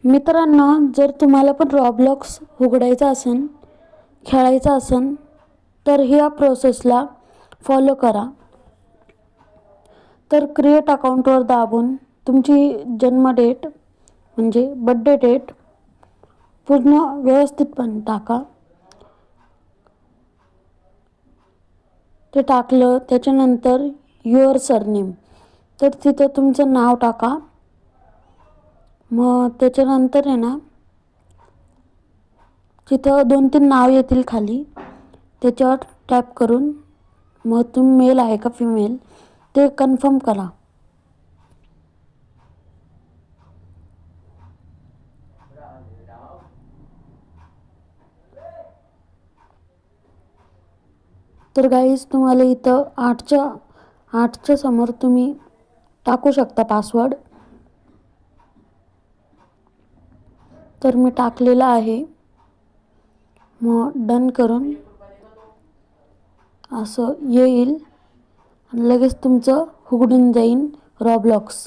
मित्रांनो, जर तुम्हाला पण रॉब्लॉक्स उघडायचा असेल, खेळायचा असेल तर ह्या प्रोसेसला फॉलो करा. तर क्रिएट अकाउंटवर दाबून तुमची जन्म डेट म्हणजे बर्थडे डेट पूर्ण व्यवस्थितपणे टाका. ते टाकलं त्याच्यानंतर युअर सरनेम, तर तिथं तुमचं नाव टाका. मग त्याच्यानंतर आहे ना, तिथं 2-3 नाव येतील खाली, त्याच्यावर टॅप करून मग तुम्ही मेल आहे का फिमेल ते कन्फर्म करा. तर गाईज तुम्हाला इथं 8च्या समोर तुम्ही टाकू शकता पासवर्ड. तर मी टाकलेला आहे. मग डन करून असं येईल आणि लगेच तुमचं उघडून जाईल रॉब्लॉक्स.